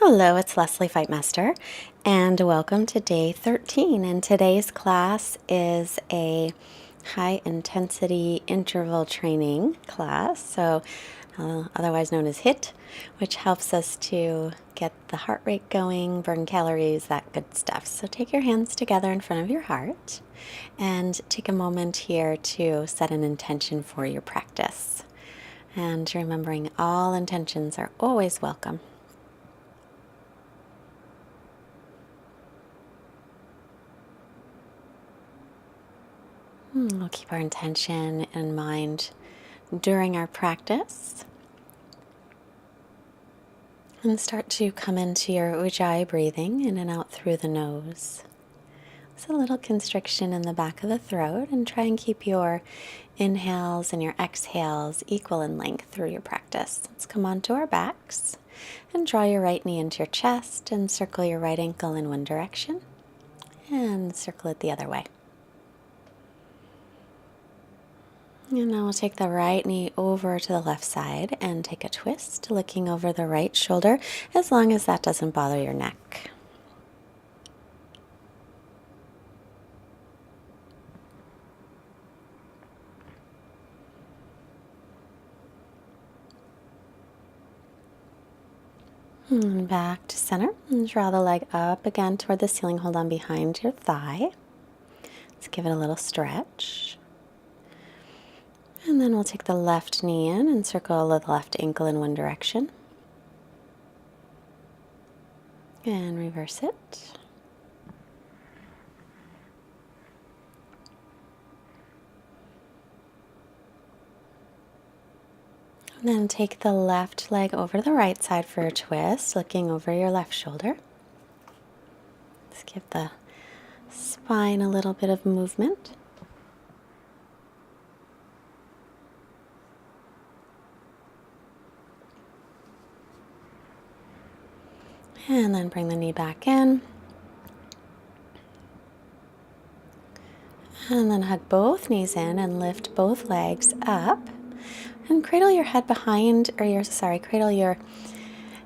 Hello, it's Lesley Fightmaster, and welcome to day 13. And today's class is a high intensity interval training class, otherwise known as HIIT, which helps us to get the heart rate going, burn calories, that good stuff. So take your hands together in front of your heart and take a moment here to set an intention for your practice. And remembering all intentions are always welcome. We'll keep our intention in mind during our practice and start to come into your Ujjayi breathing in and out through the nose. It's a little constriction in the back of the throat, and try and keep your inhales and your exhales equal in length through your practice. Let's come onto our backs and draw your right knee into your chest and circle your right ankle in one direction and circle it the other way. And now we'll take the right knee over to the left side and take a twist, looking over the right shoulder, as long as that doesn't bother your neck. And back to center, and draw the leg up again toward the ceiling. Hold on behind your thigh. Let's give it a little stretch. And then we'll take the left knee in and circle the left ankle in one direction. And reverse it. And then take the left leg over the right side for a twist, looking over your left shoulder. Let's give the spine a little bit of movement. And then bring the knee back in. And then hug both knees in and lift both legs up. And cradle your head cradle your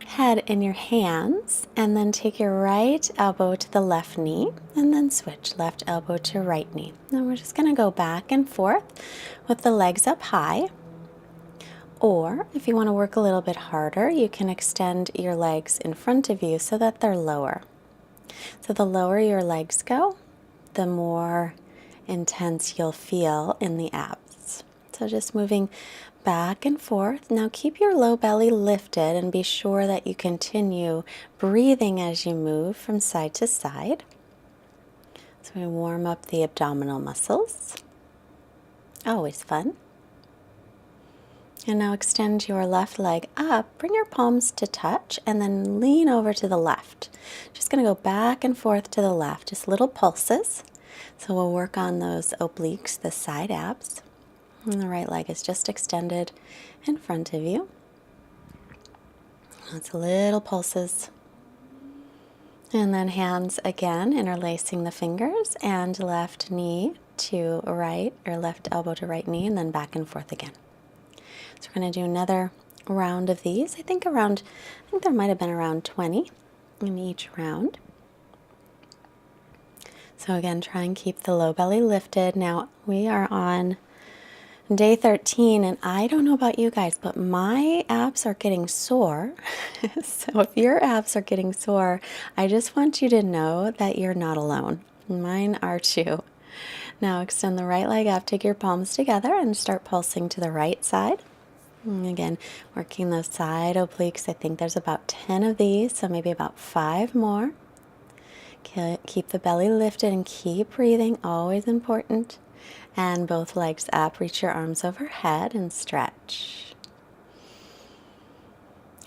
head in your hands. And then take your right elbow to the left knee. And then switch left elbow to right knee. Now we're just going to go back and forth with the legs up high. Or if you want to work a little bit harder, you can extend your legs in front of you so that they're lower. So the lower your legs go, the more intense you'll feel in the abs. So just moving back and forth. Now keep your low belly lifted and be sure that you continue breathing as you move from side to side. So we warm up the abdominal muscles. Always fun. And now extend your left leg up, bring your palms to touch, and then lean over to the left. Just going to go back and forth to the left, just little pulses. So we'll work on those obliques, the side abs. And the right leg is just extended in front of you. That's little pulses. And then hands again, interlacing the fingers, and left knee to right, or left elbow to right knee, and then back and forth again. So we're going to do another round of these. I think there might have been around 20 in each round. So again, try and keep the low belly lifted. Now we are on day 13, and I don't know about you guys, but my abs are getting sore. So if your abs are getting sore, I just want you to know that you're not alone. Mine are too. Now extend the right leg up, take your palms together, and start pulsing to the right side. And again, working those side obliques. I think there's about 10 of these, so maybe about 5 more. Keep the belly lifted and keep breathing, always important. And both legs up, reach your arms overhead and stretch.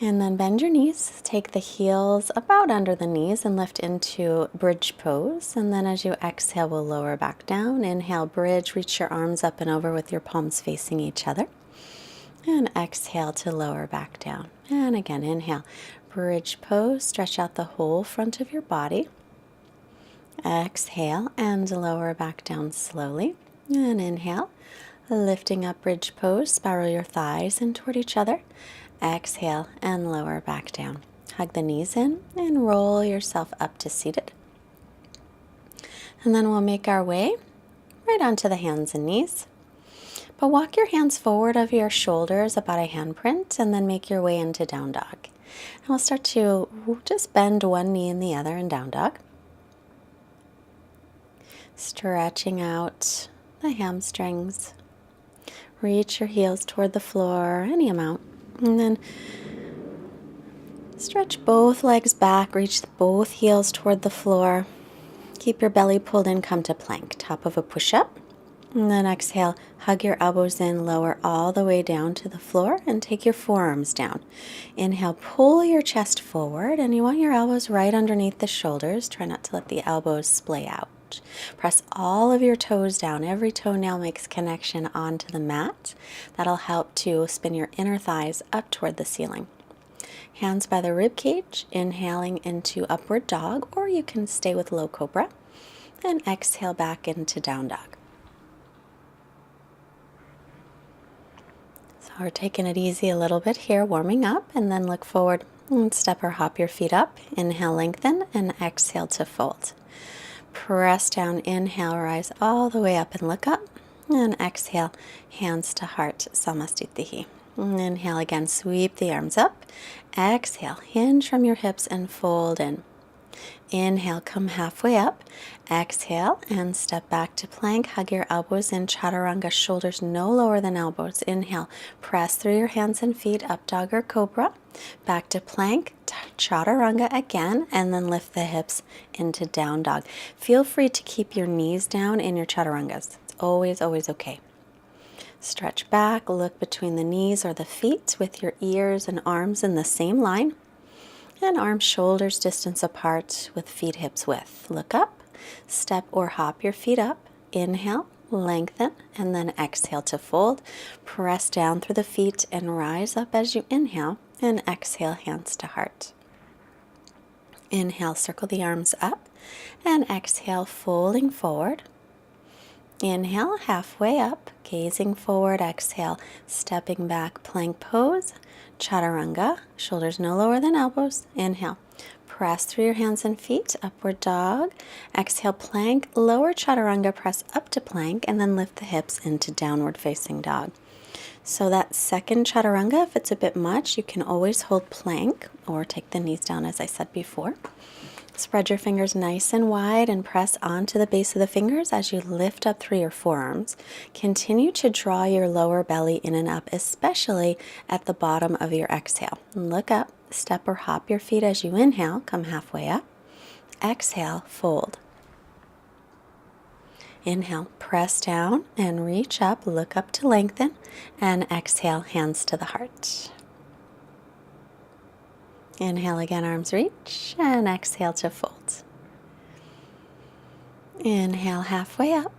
And then bend your knees, take the heels about under the knees and lift into bridge pose. And then as you exhale, we'll lower back down. Inhale, bridge, reach your arms up and over with your palms facing each other. And exhale to lower back down. And again, inhale, bridge pose, stretch out the whole front of your body. Exhale and lower back down slowly. And inhale, lifting up bridge pose, spiral your thighs in toward each other. Exhale and lower back down. Hug the knees in and roll yourself up to seated. And then we'll make our way right onto the hands and knees. But walk your hands forward of your shoulders about a handprint and then make your way into down dog. And we'll start to just bend one knee and the other in down dog. Stretching out the hamstrings. Reach your heels toward the floor, any amount. And then stretch both legs back, reach both heels toward the floor. Keep your belly pulled in, come to plank, top of a push-up. And then exhale, hug your elbows in, lower all the way down to the floor, and take your forearms down. Inhale, pull your chest forward, and you want your elbows right underneath the shoulders. Try not to let the elbows splay out. Press all of your toes down. Every toenail makes connection onto the mat. That'll help to spin your inner thighs up toward the ceiling. Hands by the rib cage, inhaling into upward dog, or you can stay with low cobra, and exhale back into down dog. So we're taking it easy a little bit here, warming up, and then look forward and step or hop your feet up. Inhale, lengthen, and exhale to fold. Press down, inhale, rise all the way up and look up, and exhale, hands to heart, Samastitihi. Inhale again, sweep the arms up. Exhale, hinge from your hips and fold in. Inhale, come halfway up. Exhale and step back to plank. Hug your elbows in, chaturanga, shoulders no lower than elbows. Inhale, press through your hands and feet, up dog or cobra. Back to plank, chaturanga again, and then lift the hips into down dog. Feel free to keep your knees down in your chaturangas. It's always, always okay. Stretch back, look between the knees or the feet with your ears and arms in the same line. And arms, shoulders distance apart with feet hips width. Look up, step or hop your feet up. Inhale, lengthen, and then exhale to fold. Press down through the feet and rise up as you inhale, and exhale, hands to heart. Inhale, circle the arms up, and exhale, folding forward. Inhale, halfway up, gazing forward. Exhale, stepping back, plank pose. Chaturanga, shoulders no lower than elbows. Inhale, press through your hands and feet, upward dog. Exhale, plank, lower chaturanga, press up to plank, and then lift the hips into downward facing dog. So that second chaturanga, if it's a bit much, you can always hold plank or take the knees down as I said before. Spread your fingers nice and wide and press onto the base of the fingers as you lift up through your forearms. Continue to draw your lower belly in and up, especially at the bottom of your exhale. Look up, step or hop your feet as you inhale, come halfway up. Exhale, fold. Inhale, press down and reach up, look up to lengthen, and exhale, hands to the heart. Inhale again, arms reach, and exhale to fold. Inhale, halfway up.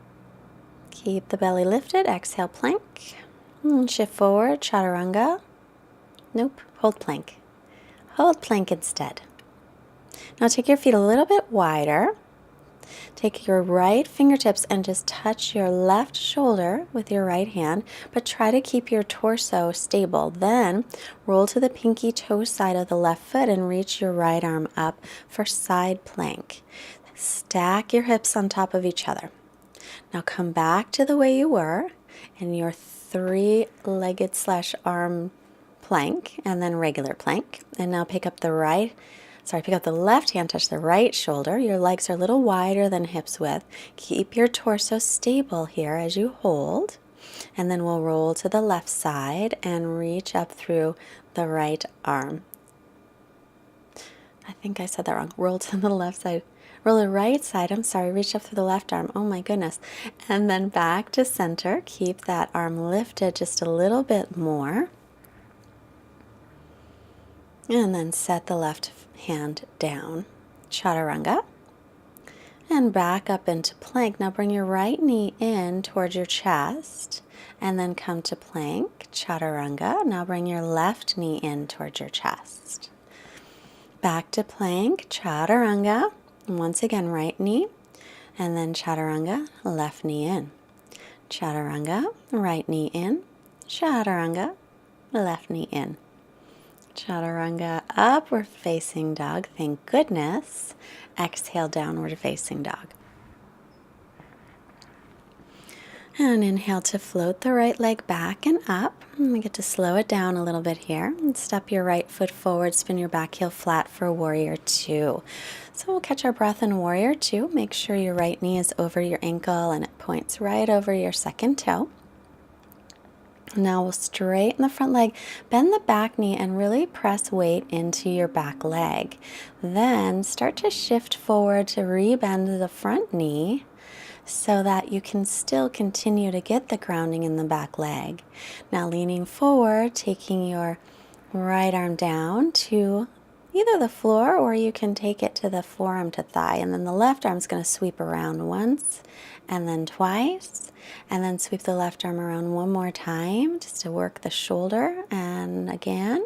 Keep the belly lifted. Exhale, plank. Shift forward, chaturanga. Nope, hold plank. Hold plank instead. Now take your feet a little bit wider. Take your right fingertips and just touch your left shoulder with your right hand, but try to keep your torso stable. Then roll to the pinky toe side of the left foot and reach your right arm up for side plank. Stack your hips on top of each other. Now come back to the way you were in your three-legged / arm plank and then regular plank. And now pick up the left hand, touch the right shoulder. Your legs are a little wider than hips width. Keep your torso stable here as you hold. And then we'll roll to the left side and reach up through the right arm. I think I said that wrong. Roll to the left side. Roll the right side, reach up through the left arm. Oh my goodness. And then back to center. Keep that arm lifted just a little bit more. And then set the left hand down, chaturanga, and back up into plank. Now bring your right knee in towards your chest, and then come to plank, chaturanga. Now bring your left knee in towards your chest. Back to plank, chaturanga. And once again, right knee, and then chaturanga, left knee in. Chaturanga, right knee in, chaturanga, left knee in. Chaturanga, upward facing dog. Thank goodness. Exhale, downward facing dog. And inhale to float the right leg back and up. And we get to slow it down a little bit here. And step your right foot forward, spin your back heel flat for warrior two. So we'll catch our breath in warrior two. Make sure your right knee is over your ankle and it points right over your second toe. Now we'll straighten the front leg, bend the back knee, and really press weight into your back leg. Then start to shift forward to rebend the front knee so that you can still continue to get the grounding in the back leg. Now leaning forward, taking your right arm down to either the floor or you can take it to the forearm to thigh. And then the left arm is going to sweep around once and then twice. And then sweep the left arm around one more time just to work the shoulder and again.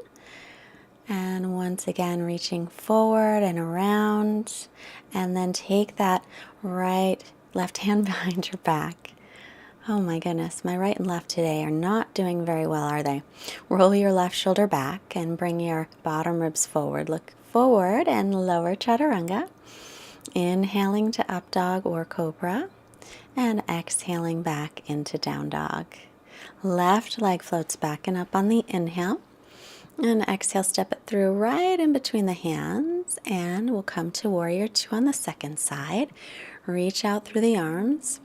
And once again, reaching forward and around. And then take that left hand behind your back. Oh my goodness, my right and left today are not doing very well, are they? Roll your left shoulder back and bring your bottom ribs forward. Look forward and lower chaturanga. Inhaling to up dog or cobra. And exhaling back into down dog. Left leg floats back and up on the inhale. And exhale, step it through right in between the hands. And we'll come to warrior two on the second side. Reach out through the arms.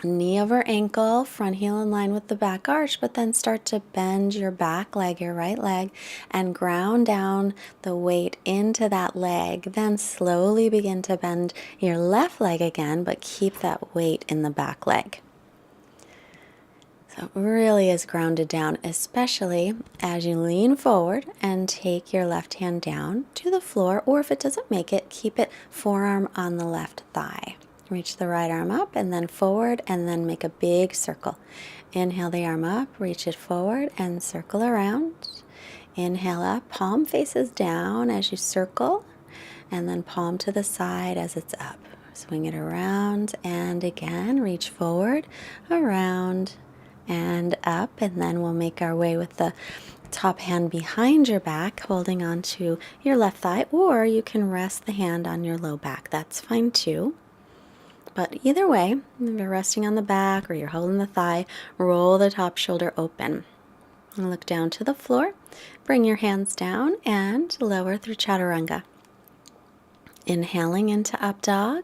Knee over ankle, front heel in line with the back arch, but then start to bend your back leg, your right leg, and ground down the weight into that leg. Then slowly begin to bend your left leg again, but keep that weight in the back leg. So it really is grounded down, especially as you lean forward and take your left hand down to the floor, or if it doesn't make it, keep it forearm on the left thigh. Reach the right arm up and then forward and then make a big circle. Inhale the arm up, reach it forward and circle around. Inhale up, palm faces down as you circle and then palm to the side as it's up. Swing it around and again, reach forward, around and up, and then we'll make our way with the top hand behind your back, holding on to your left thigh, or you can rest the hand on your low back. That's fine too. But either way, if you're resting on the back or you're holding the thigh, roll the top shoulder open. And look down to the floor. Bring your hands down and lower through chaturanga. Inhaling into up dog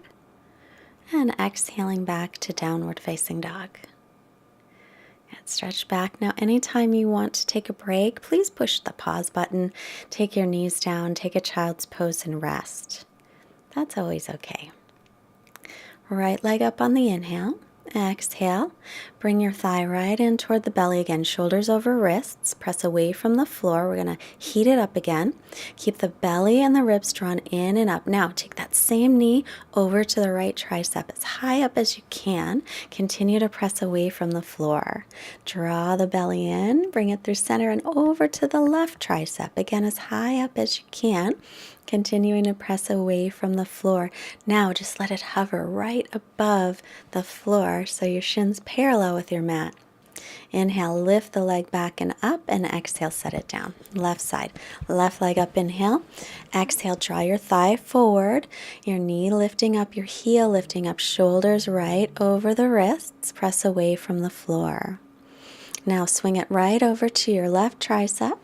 and exhaling back to downward facing dog. And stretch back. Now, anytime you want to take a break, please push the pause button. Take your knees down, take a child's pose and rest. That's always okay. Right leg up on the inhale. Exhale. Bring your thigh right in toward the belly again. Shoulders over wrists. Press away from the floor. We're going to heat it up again. Keep the belly and the ribs drawn in and up. Now take that same knee over to the right tricep as high up as you can. Continue to press away from the floor. Draw the belly in. Bring it through center and over to the left tricep. Again, as high up as you can. Continuing to press away from the floor. Now just let it hover right above the floor so your shins parallel with your mat. Inhale, lift the leg back and up, and exhale, set it down. Left side, left leg up, inhale. Exhale, draw your thigh forward, your knee lifting up, your heel lifting up, shoulders right over the wrists, press away from the floor. Now swing it right over to your left tricep.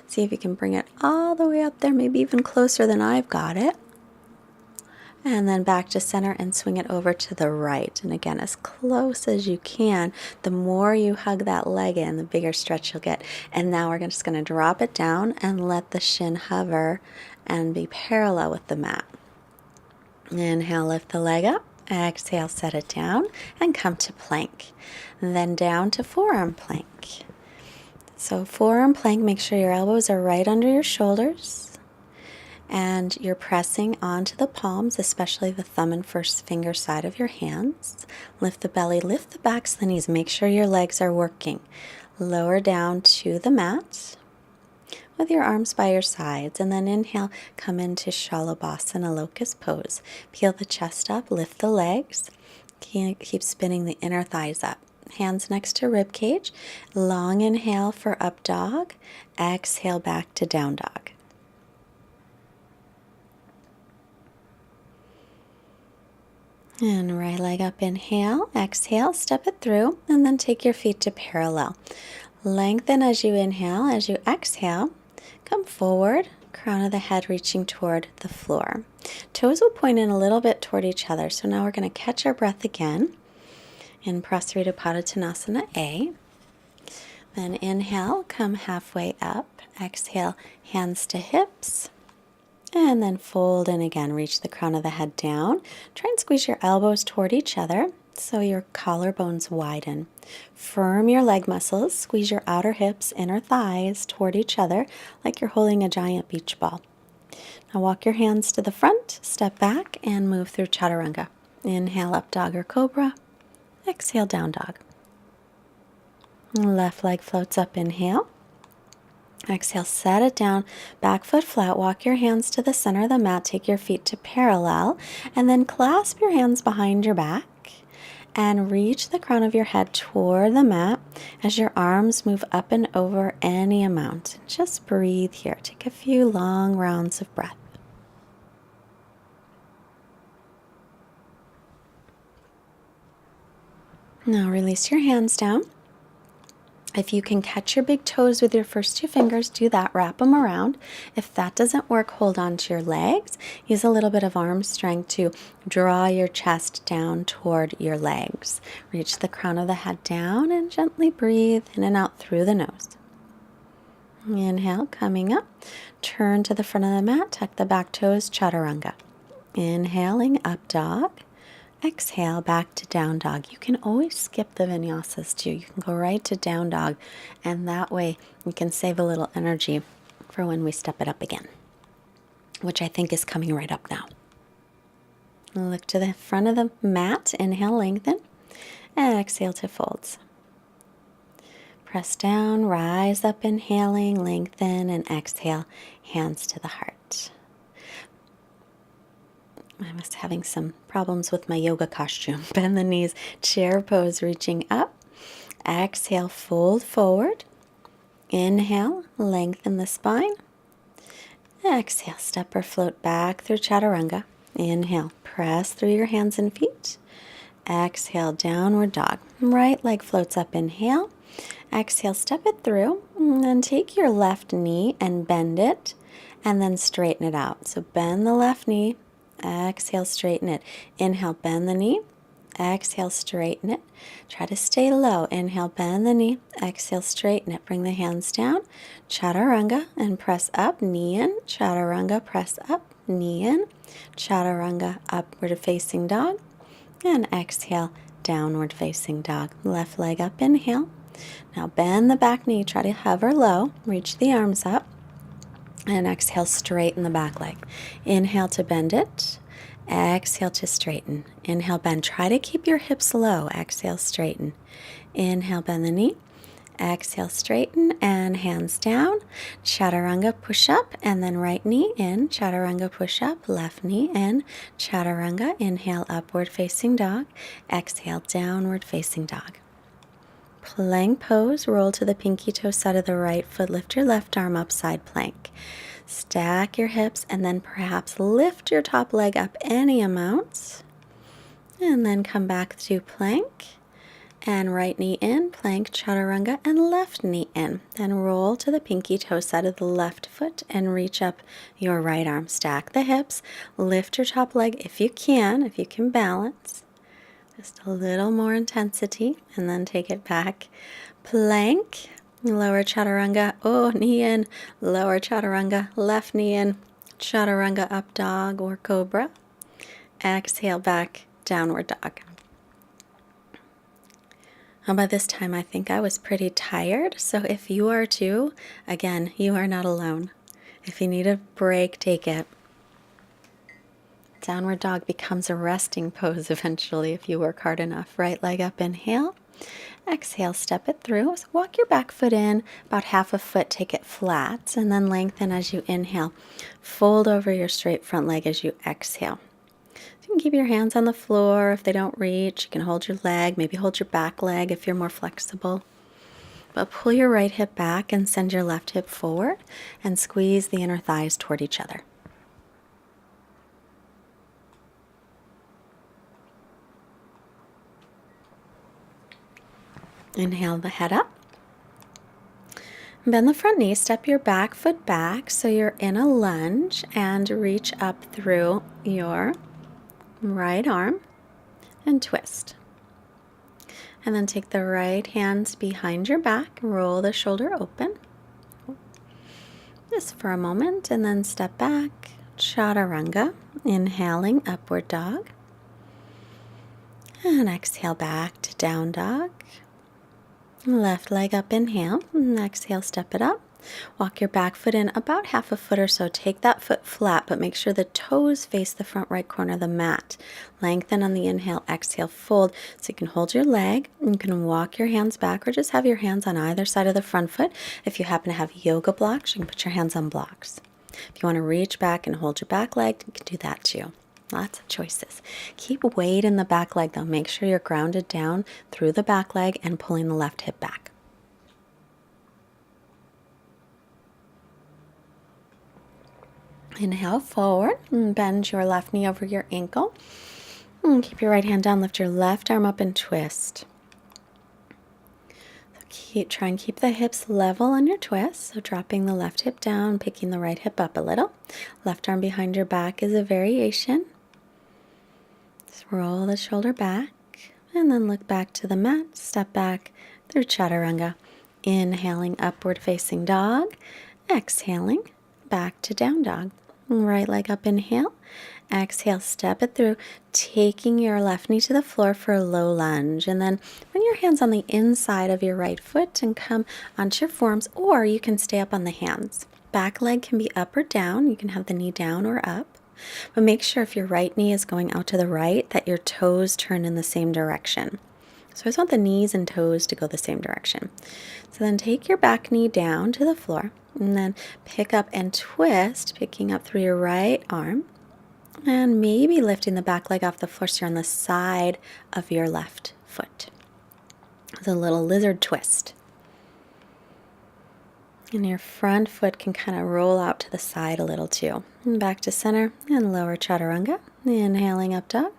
See if you can bring it all the way up there, maybe even closer than I've got it. And then back to center and swing it over to the right. And again, as close as you can. The more you hug that leg in, the bigger stretch you'll get. And now we're just going to drop it down and let the shin hover and be parallel with the mat. Inhale, lift the leg up. Exhale, set it down and come to plank. Then down to forearm plank. So forearm plank, make sure your elbows are right under your shoulders and you're pressing onto the palms, especially the thumb and first finger side of your hands. Lift the belly, lift the backs of the knees. Make sure your legs are working. Lower down to the mat with your arms by your sides, and then inhale, come into Shalabhasana, locust pose. Peel the chest up, lift the legs. Keep spinning the inner thighs up. hands next to rib cage. Long inhale for up dog. Exhale back to down dog. And right leg up, inhale, exhale, step it through, and then take your feet to parallel. Lengthen as you inhale. As you exhale, come forward, crown of the head reaching toward the floor. Toes will point in a little bit toward each other. So now we're going to catch our breath again in Prasarita Padottanasana A. Then inhale, come halfway up. Exhale, hands to hips. And then fold in again. Reach the crown of the head down. Try and squeeze your elbows toward each other so your collarbones widen. Firm your leg muscles. Squeeze your outer hips, inner thighs toward each other like you're holding a giant beach ball. Now walk your hands to the front, step back, and move through Chaturanga. Inhale, up dog or cobra. Exhale, down dog. Left leg floats up, inhale. Exhale, set it down, back foot flat, walk your hands to the center of the mat, take your feet to parallel, and then clasp your hands behind your back and reach the crown of your head toward the mat as your arms move up and over any amount. Just breathe here. Take a few long rounds of breath. Now release your hands down. If you can catch your big toes with your first two fingers, do that. Wrap them around. If that doesn't work, hold on to your legs. Use a little bit of arm strength to draw your chest down toward your legs. Reach the crown of the head down and gently breathe in and out through the nose. Inhale, coming up. Turn to the front of the mat. Tuck the back toes, Chaturanga. Inhaling, up dog. Exhale, back to down dog. You can always skip the vinyasas too. You can go right to down dog, and that way you can save a little energy for when we step it up again, which I think is coming right up now. Look to the front of the mat. Inhale, lengthen, and exhale to folds. Press down, rise up, inhaling, lengthen, and exhale, hands to the heart. I was having some problems with my yoga costume. Bend the knees, chair pose, reaching up. Exhale, fold forward. Inhale, lengthen the spine. Exhale, step or float back through Chaturanga. Inhale, press through your hands and feet. Exhale, downward dog. Right leg floats up, inhale. Exhale, step it through. And then take your left knee and bend it. And then straighten it out. So bend the left knee. Exhale, straighten it. Inhale, bend the knee. Exhale, straighten it. Try to stay low. Inhale, bend the knee. Exhale, straighten it. Bring the hands down. Chaturanga and press up. Knee in. Chaturanga, press up. Knee in. Chaturanga, upward facing dog. And exhale, downward facing dog. Left leg up. Inhale. Now bend the back knee. Try to hover low. Reach the arms up. And exhale, straighten the back leg. Inhale to bend it. Exhale to straighten. Inhale, bend. Try to keep your hips low. Exhale, straighten. Inhale, bend the knee. Exhale, straighten, and hands down. Chaturanga, push up, and then right knee in. Chaturanga, push up, left knee in. Chaturanga, inhale, upward facing dog. Exhale, downward facing dog. Plank pose, roll to the pinky toe side of the right foot, lift your left arm up, side plank. Stack your hips and then perhaps lift your top leg up any amount. And then come back to plank and right knee in, plank, Chaturanga, and left knee in. Then roll to the pinky toe side of the left foot and reach up your right arm. Stack the hips, lift your top leg if you can balance. Just a little more intensity, and then take it back. Plank, lower Chaturanga, knee in, lower Chaturanga, left knee in, Chaturanga, up dog or cobra. Exhale back, downward dog. By this time, I think I was pretty tired, so if you are too, again, you are not alone. If you need a break, take it. Downward dog becomes a resting pose eventually if you work hard enough. Right leg up, inhale. Exhale, step it through. So walk your back foot in, about half a foot, take it flat, and then lengthen as you inhale. Fold over your straight front leg as you exhale. You can keep your hands on the floor. If they don't reach, you can hold your leg, maybe hold your back leg if you're more flexible. But pull your right hip back and send your left hip forward and squeeze the inner thighs toward each other. Inhale the head up. Bend the front knee, step your back foot back so you're in a lunge and reach up through your right arm and twist. And then take the right hands behind your back, roll the shoulder open. Just for a moment, and then step back, chaturanga, inhaling upward dog. And exhale back to down dog. Left leg up, inhale, and exhale, step it up. Walk your back foot in about half a foot or so. Take that foot flat, but make sure the toes face the front right corner of the mat. Lengthen on the inhale, exhale, fold. So you can hold your leg, you can walk your hands back, or just have your hands on either side of the front foot. If you happen to have yoga blocks, you can put your hands on blocks. If you want to reach back and hold your back leg, you can do that too. Lots of choices. Keep weight in the back leg though. Make sure you're grounded down through the back leg and pulling the left hip back. Inhale forward and bend your left knee over your ankle. And keep your right hand down, lift your left arm up and twist. So try and keep the hips level on your twist. So dropping the left hip down, picking the right hip up a little. Left arm behind your back is a variation. Just roll the shoulder back and then look back to the mat. Step back through chaturanga. Inhaling upward facing dog. Exhaling back to down dog. Right leg up, inhale. Exhale, step it through, taking your left knee to the floor for a low lunge. And then bring your hands on the inside of your right foot and come onto your forearms, or you can stay up on the hands. Back leg can be up or down. You can have the knee down or up. But make sure if your right knee is going out to the right that your toes turn in the same direction. So I just want the knees and toes to go the same direction. So then take your back knee down to the floor and then pick up and twist, picking up through your right arm and maybe lifting the back leg off the floor so you're on the side of your left foot. It's a little lizard twist. And your front foot can kind of roll out to the side a little too. And back to center and lower chaturanga. Inhaling up dog.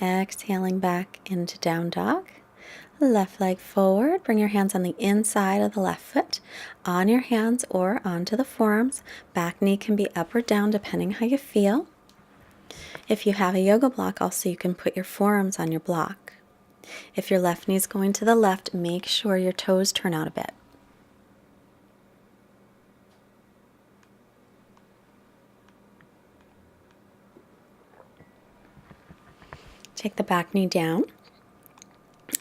Exhaling back into down dog. Left leg forward. Bring your hands on the inside of the left foot. On your hands or onto the forearms. Back knee can be up or down depending how you feel. If you have a yoga block, also you can put your forearms on your block. If your left knee is going to the left, make sure your toes turn out a bit. Take the back knee down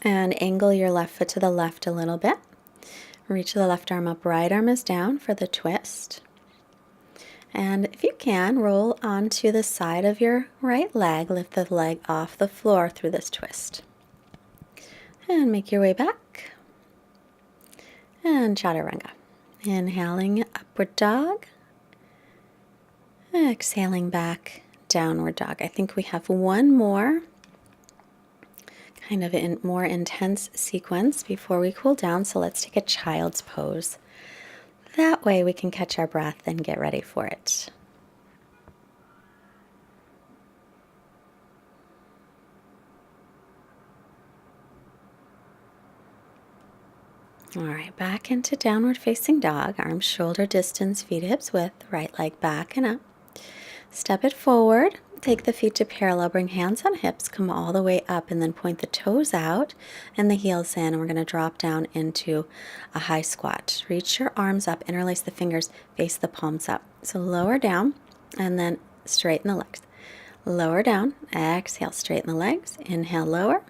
and angle your left foot to the left a little bit. Reach the left arm up, right arm is down for the twist. And if you can, roll onto the side of your right leg, lift the leg off the floor through this twist. And make your way back. And chaturanga. Inhaling upward dog. Exhaling back, downward dog. I think we have one more kind of a more intense sequence before we cool down. So let's take a child's pose. That way we can catch our breath and get ready for it. All right, back into downward facing dog. Arms shoulder distance, feet hips width, right leg back and up. Step it forward. Take the feet to parallel, bring hands on hips, come all the way up, and then point the toes out and the heels in. And we're going to drop down into a high squat. Reach your arms up, interlace the fingers, face the palms up. So lower down and then straighten the legs. Lower down, exhale, straighten the legs. Inhale, lower,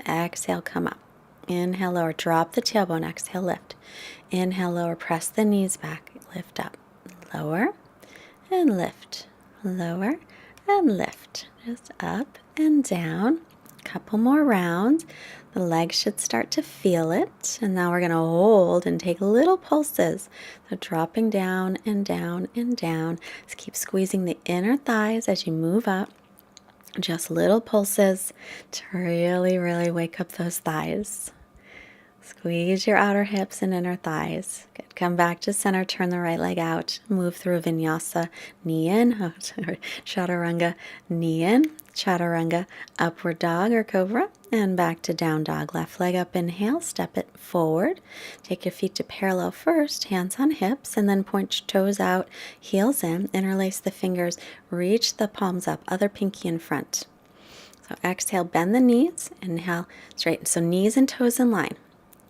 exhale, come up. Inhale, lower, drop the tailbone, exhale, lift. Inhale, lower, press the knees back, lift up. Lower and lift, lower and lift, just up and down. A couple more rounds. The legs should start to feel it. And now we're going to hold and take little pulses. So dropping down and down and down. Just keep squeezing the inner thighs as you move up. Just little pulses to really, really wake up those thighs. Squeeze your outer hips and inner thighs. Good. Come back to center, turn the right leg out, move through vinyasa, knee in, chaturanga, knee in, chaturanga, upward dog or cobra, and back to down dog. Left leg up, inhale, step it forward. Take your feet to parallel first, hands on hips, and then point your toes out, heels in, interlace the fingers, reach the palms up, other pinky in front. So exhale, bend the knees, inhale, straighten. So knees and toes in line.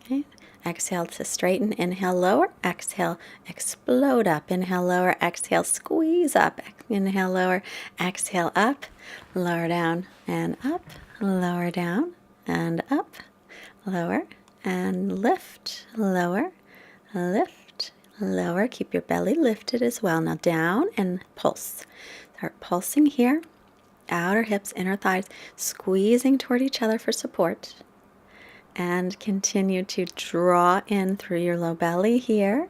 Okay. Exhale to straighten, inhale, lower, exhale, explode up, inhale, lower, exhale, squeeze up, inhale, lower, exhale, up, lower down, and up, lower down, and up, lower, and lift, lower, lift, lower. Keep your belly lifted as well. Now down and pulse. Start pulsing here, outer hips, inner thighs, squeezing toward each other for support. And continue to draw in through your low belly here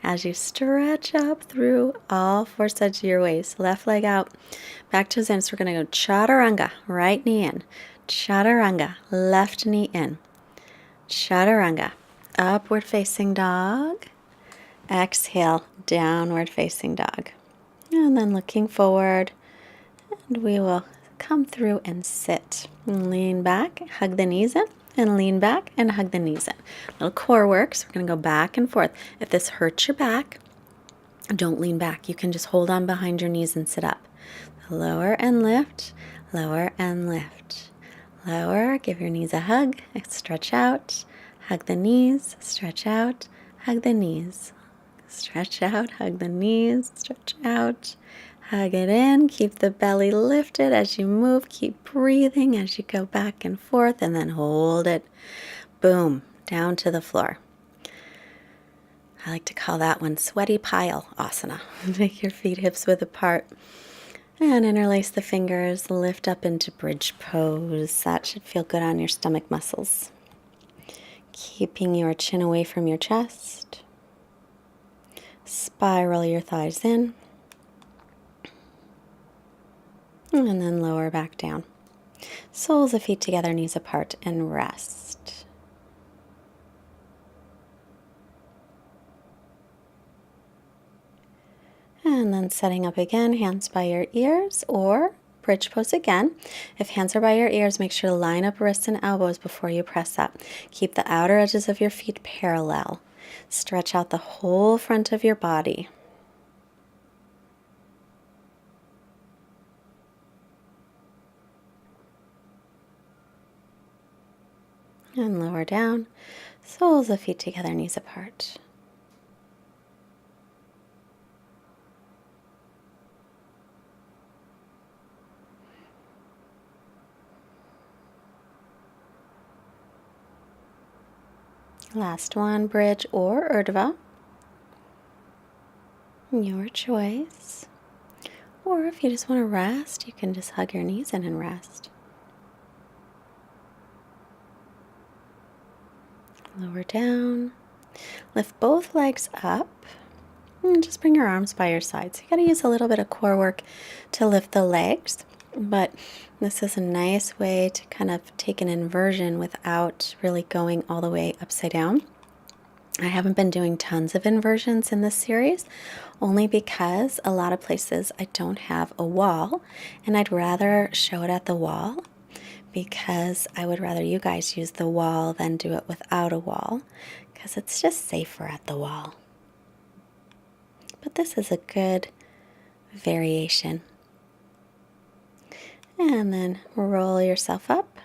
as you stretch up through all four sides of your waist. Left leg out, back toes in. So we're going to go chaturanga, right knee in. Chaturanga, left knee in. Chaturanga, upward facing dog. Exhale, downward facing dog. And then looking forward, and we will come through and sit. Lean back, hug the knees in. And lean back and hug the knees in. Little core work, so we're going to go back and forth. If this hurts your back, don't lean back. You can just hold on behind your knees and sit up. Lower and lift, lower and lift. Lower, give your knees a hug, stretch out, hug the knees, stretch out, hug the knees. Stretch out, hug the knees, stretch out. Hug it in, keep the belly lifted as you move, keep breathing as you go back and forth, and then hold it, boom, down to the floor. I like to call that one sweaty pile asana. Make your feet hips width apart and interlace the fingers, lift up into bridge pose. That should feel good on your stomach muscles. Keeping your chin away from your chest. Spiral your thighs in. And then lower back down. Soles of feet together, knees apart, and rest. And then setting up again, hands by your ears or bridge pose again. If hands are by your ears, make sure to line up wrists and elbows before you press up. Keep the outer edges of your feet parallel. Stretch out the whole front of your body. And lower down, soles of feet together, knees apart. Last one, bridge or urdhva. Your choice. Or if you just want to rest, you can just hug your knees in and rest. Lower down. Lift both legs up. And just bring your arms by your sides. You got to use a little bit of core work to lift the legs, but this is a nice way to kind of take an inversion without really going all the way upside down. I haven't been doing tons of inversions in this series, only because a lot of places I don't have a wall, and I'd rather show it at the wall because I would rather you guys use the wall than do it without a wall, because it's just safer at the wall. But this is a good variation. And then roll yourself up.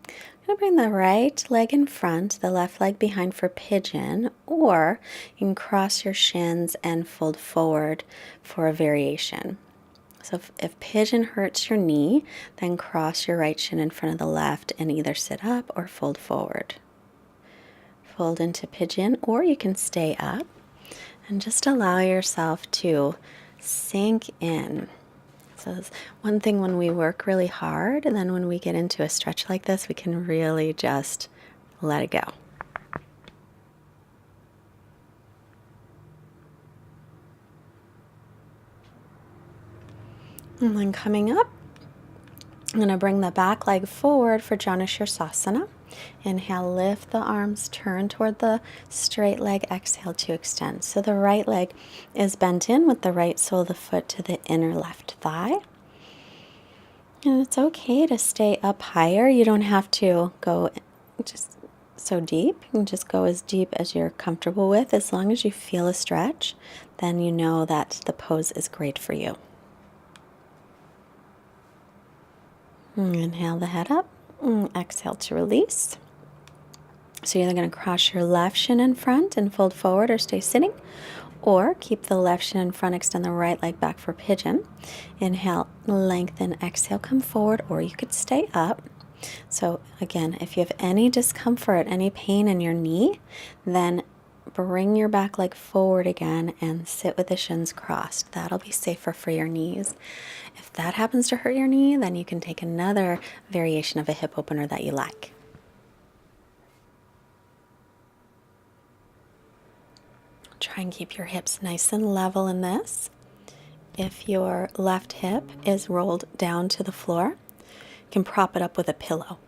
I'm going to bring the right leg in front, the left leg behind for pigeon, or you can cross your shins and fold forward for a variation. So if pigeon hurts your knee, then cross your right shin in front of the left and either sit up or fold forward. Fold into pigeon, or you can stay up and just allow yourself to sink in. So that's one thing when we work really hard, and then when we get into a stretch like this, we can really just let it go. And then coming up, I'm going to bring the back leg forward for Janu Sirsasana. Inhale, lift the arms, turn toward the straight leg. Exhale to extend. So the right leg is bent in with the right sole of the foot to the inner left thigh. And it's okay to stay up higher. You don't have to go just so deep. You can just go as deep as you're comfortable with. As long as you feel a stretch, then you know that the pose is great for you. Inhale the head up. Exhale to release. So you're either going to cross your left shin in front and fold forward or stay sitting, or keep the left shin in front, extend the right leg back for pigeon. Inhale, lengthen, exhale, come forward, or you could stay up. So again, if you have any discomfort, any pain in your knee, then bring your back leg forward again and sit with the shins crossed. That'll be safer for your knees. If that happens to hurt your knee, then you can take another variation of a hip opener that you like. Try and keep your hips nice and level in this. If your left hip is rolled down to the floor, you can prop it up with a pillow.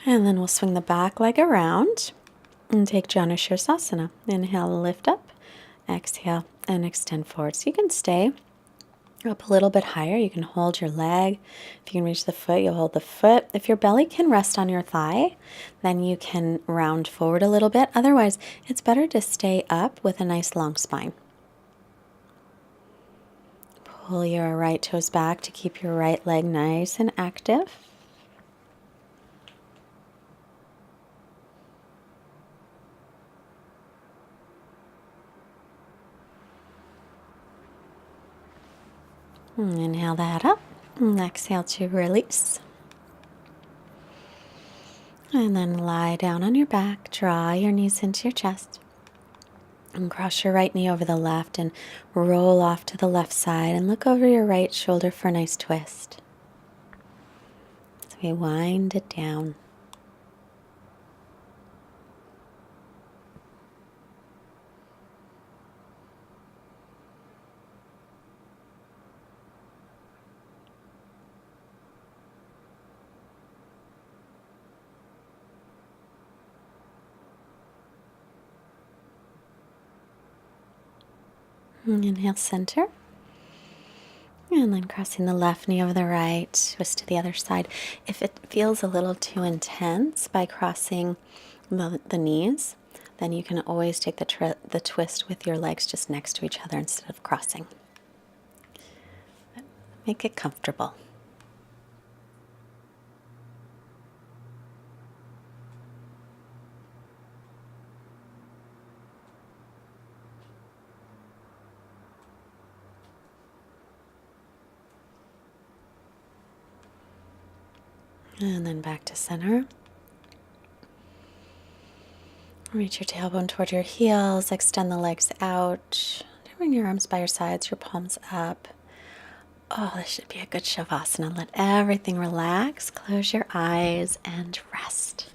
And then we'll swing the back leg around and take Janu Sirsasana. Inhale, lift up. Exhale, and extend forward. So you can stay up a little bit higher. You can hold your leg. If you can reach the foot, you'll hold the foot. If your belly can rest on your thigh, then you can round forward a little bit. Otherwise, it's better to stay up with a nice long spine. Pull your right toes back to keep your right leg nice and active. Inhale the head up. Exhale to release. And then lie down on your back. Draw your knees into your chest. And cross your right knee over the left and roll off to the left side and look over your right shoulder for a nice twist. So we wind it down. Inhale, center. And then crossing the left knee over the right, twist to the other side. If it feels a little too intense by crossing the knees, then you can always take the twist with your legs just next to each other instead of crossing. Make it comfortable. And then back to center. Reach your tailbone toward your heels. Extend the legs out. Bring your arms by your sides, your palms up. Oh, this should be a good Shavasana. Let everything relax. Close your eyes and rest.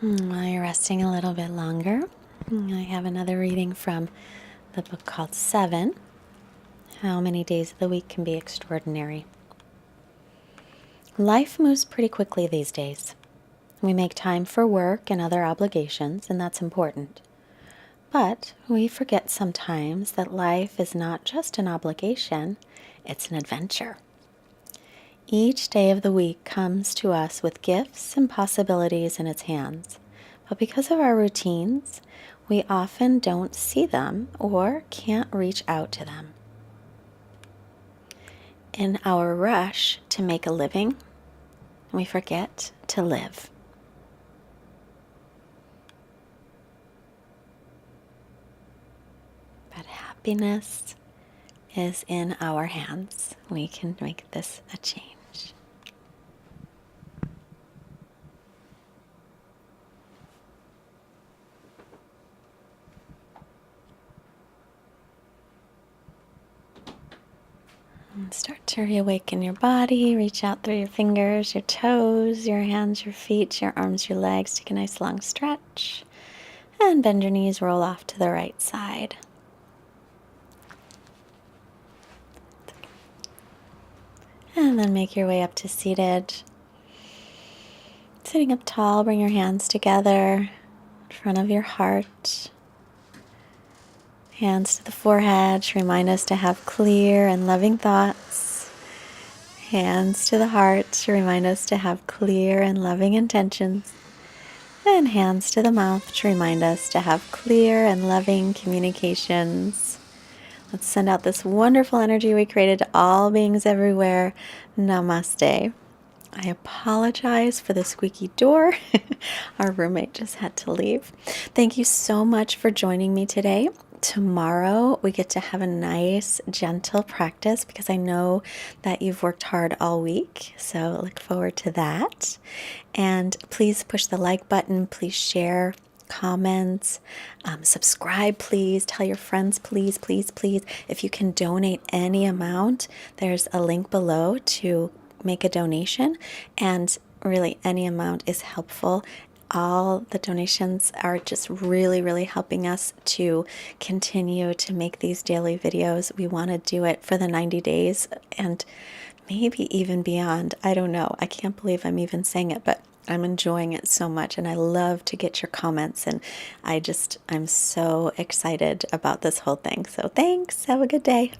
While you're resting a little bit longer, I have another reading from the book called 7, How Many Days of the Week Can Be Extraordinary. Life moves pretty quickly these days. We make time for work and other obligations, and that's important. But we forget sometimes that life is not just an obligation, it's an adventure. Each day of the week comes to us with gifts and possibilities in its hands. But because of our routines, we often don't see them or can't reach out to them. In our rush to make a living, we forget to live. But happiness is in our hands. We can make this a change. And start to reawaken your body. Reach out through your fingers, your toes, your hands, your feet, your arms, your legs. Take a nice long stretch. And bend your knees, roll off to the right side. And then make your way up to seated. Sitting up tall, bring your hands together in front of your heart. Hands to the forehead to remind us to have clear and loving thoughts. Hands to the heart to remind us to have clear and loving intentions. And hands to the mouth to remind us to have clear and loving communications. Let's send out this wonderful energy we created to all beings everywhere. Namaste. I apologize for the squeaky door. Our roommate just had to leave. Thank you so much for joining me today. Tomorrow we get to have a nice, gentle practice because I know that you've worked hard all week. So look forward to that. And please push the like button. Please share, comments, subscribe, please. Tell your friends, please, please, please. If you can donate any amount, there's a link below to make a donation, and really any amount is helpful. All the donations are just really, really helping us to continue to make these daily videos. We want to do it for the 90 days and maybe even beyond. I don't know. I can't believe I'm even saying it, but I'm enjoying it so much, and I love to get your comments, and I'm so excited about this whole thing. So thanks. Have a good day.